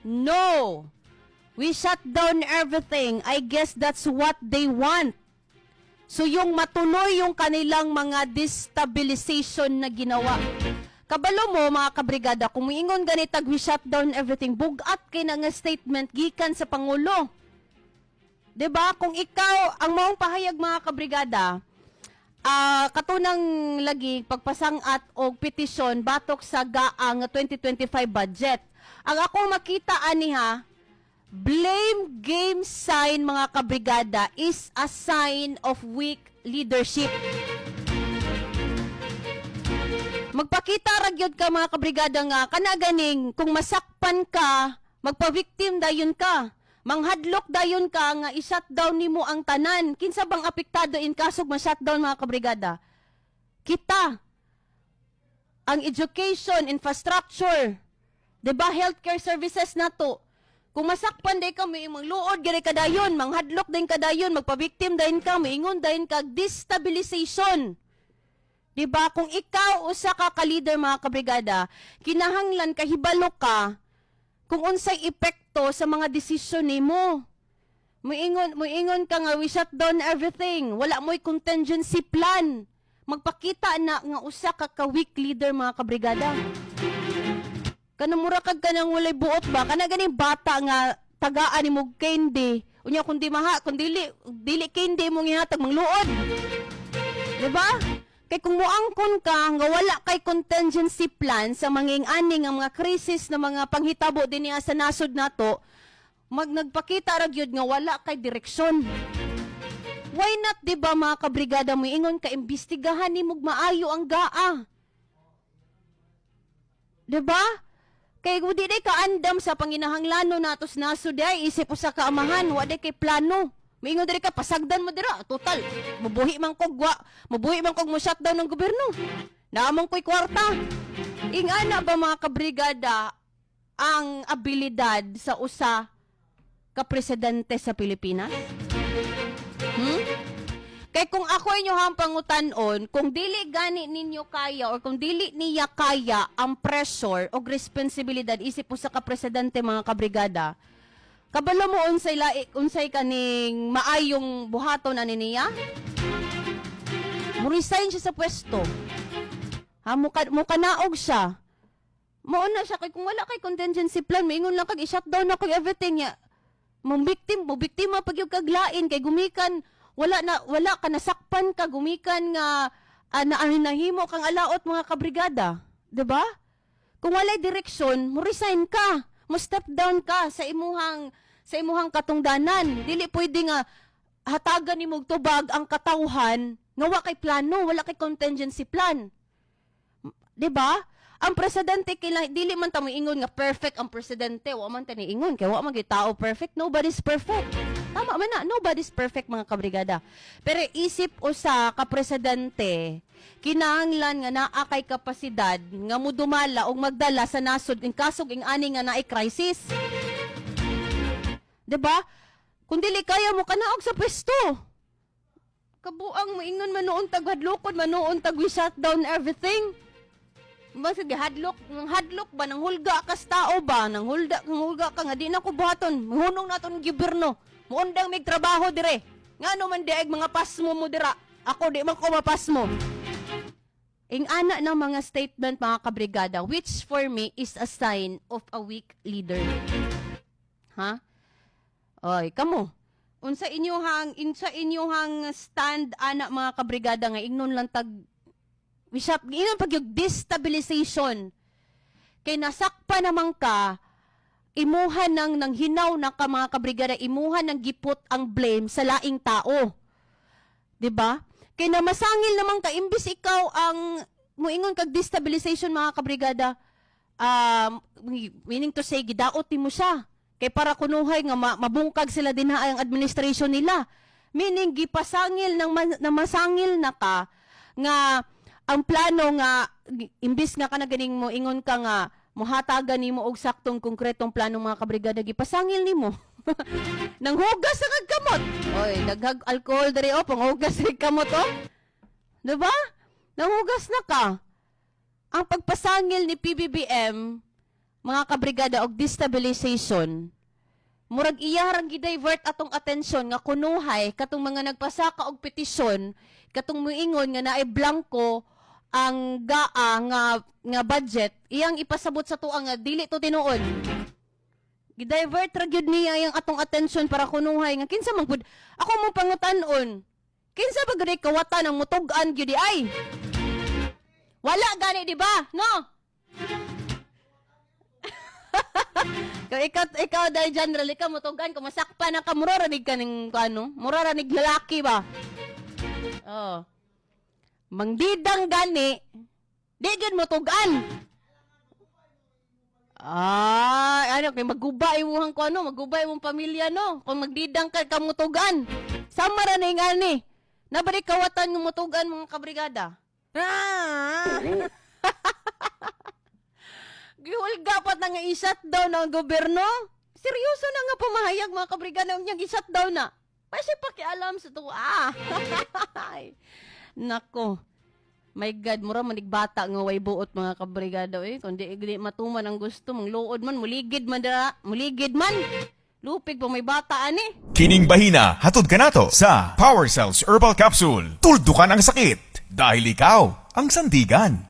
No. We shut down everything. I guess that's what they want. So yung matuloy yung kanilang mga destabilization na ginawa. Kabalo mo mga kabrigada, kung miingon ganitag we shut down everything, bugat kay na nga statement gikan sa Pangulo. 'Di ba? Kung ikaw ang maong pahayag mga kabrigada, katunang lagi pagpasangat og petisyon batok sa gaang 2025 budget. Ang akong makita aniha, blame game sign mga kabrigada is a sign of weak leadership. Magpakita ra gyud ka mga kabrigada nga kana ganing kung masakpan ka, magpa-victim dayon ka. Manghadlok dayon ka nga i-shutdown nimo ang tanan. Kinsa bang apektado in kasog ma-shutdown mga kabrigada? Kita. Ang education, infrastructure, 'di ba, healthcare services nato. Kung masakpan day ka, may luod gire ka dayon, manghadlok din ka dayon, magpa-victim dayon ka, maingon dayon ka, destabilization. 'Di ba? Kung ikaw usa ka ka-leader mga kabrigada, kinahanglan kahibalo ka kung unsay epekto sa mga desisyon nimo. Moingon ka nga we shut down everything. Wala mo'y contingency plan. Magpakita na nga usa ka ka-weak leader mga kabrigada. Kanang mura kag kanang walay buot ba? Kana ganing bata nga tagaan ni mo candy. Unya kung di maha, kung dili candy mo gihatag mangluod. 'Di ba? Kay kung moangkon ka nga wala kay contingency plan sa manging-ani nga mga krisis na mga panghitabo din niya sa nasod nato, nagpakita ra gyud nga wala kay direksyon. Why not 'di ba mga kabrigada mo ingon ka imbestigahan nimo maayo ang GAA? 'Di ba? Kay kung di ka andam sa panginahanglanon natos nasod ay isip usa ka amahan, wa day kay plano. Miingon diri ka pasagdan mo dira, total. Mabuhi man kog mo shutdown ng gobyerno. Naamong ko'y kwarta. Ingana ba mga kabrigada ang abilidad sa usa ka presidente sa Pilipinas? Kay kung ako inyo hang pangutan-on, kung dili gani ninyo kaya or kung dili niya kaya ang pressure o responsibilidad isip usa ka presidente mga kabrigada, kabalo mo unsay kaning maayong buhaton ani niya? Mo-resign siya sa pwesto. Mo kanaog siya. Mauna siya kay kung wala kay contingency plan, maingon lang kag i-shutdown na kag everything ya. Mo biktima pag yung kaglain kay gumikan wala ka nasakpan ka gumikan nga nahimo kang alaot mga kabrigada, 'di ba? Kung walay direksyon, mo resign ka, mo step down ka sa imuhang katungdanan. Dili pwede nga hatagan nimo tubag ang katawhan nga wa kay plano, wala kay contingency plan. 'Di ba? Ang presidente dili man ta moingon nga perfect ang presidente, wa man ta niingon kay wa man gyud tao perfect, nobody's perfect. Tama man na, nobody's perfect mga kabrigada. Pero isip usa ka presidente, kinahanglan nga naa kay kapasidad nga mudumala og magdala sa nasod in kasog ing ani nga naay crisis. 'Di ba? Kung dili kaya mo kanaog sa pwesto. Kabuang moingon man noon tag hadlokon, man noon tag we shut down everything. Basta hadlok ba nang hulga kas tao ba nang hulga ka nga di na ko buhaton hunong naton gobyerno muundang mig trabaho dire ngano man diay mga pasmo mo dira ako di man ko mapasmo ing ana ng mga statement mga kabrigada which for me is a sign of a weak leader. Ha? Oy kamo unsa inyong stand ana mga kabrigada nga ingnon lang tag ingon pag yung destabilization. Kay nasakpa naman ka, imuhan ng hinaw na ka mga kabrigada, imuhan ng gipot ang blame sa laing tao. 'Di ba? Kay namasangil naman ka, imbis ikaw ang muingon kag destabilization mga kabrigada, meaning to say, gidaot mo siya. Kay para kunuhay nga mabungkag sila din ang administration nila. Meaning, gipasangil na masangil na ka nga ang plano nga imbis nga kana ganing mo ingon ka nga mohatagan nimo og saktong konkretong plano mga kabrigada gipasangil nimo nang hugas sa kagkamot. Oy, daghag alcohol diri o panghugas sa kamot o. 'Di ba? Nang hugas na ka. Ang pagpasangil ni PBBM mga kabrigada og destabilization, murag iyarang gidivert atong atensyon nga kunuhay katong mga nagpasaka og petisyon, katong muingon nga naay blanco ang GAA nga budget, iyang ipasabot sa tuang nga dili to tinuod. Gidivert ra gyud niya yang atong atensyon para kunuhay nga kinsa man pud ako mo pangutan-on. Kinsa ba gud kawatan ang mutug-an gyud di ay? Wala gani di ba? No. Kung ikaw dahil general, ikaw mutugan, kung masakpan na ka, muraranig ka ng, muraranig lalaki ba? Oh. Mangdidang gani, di yun mutugan. Kay magubay mo hang magubay mong pamilya, no? Kung magdidang ka, kamutugan. Sama ra na yung ani. Nabalik kawatan ng mutugan, mga kabrigada. Gihulga pa na nga i-shutdown ng gobyerno. Seryoso na nga pamahayag mga kabrigada niyang i-shutdown na. Kasi pakialam sa to. Nako. My God, mura manigbata nga way buot mga kabrigada. Kung di matuman ang gusto, mangluod man, muligid man dara. Muligid man. Lupig pa may bata ani. Kining bahina, hatod ka nato sa Power Cells Herbal Capsule. Tuldukan ang sakit dahil ikaw ang sandigan.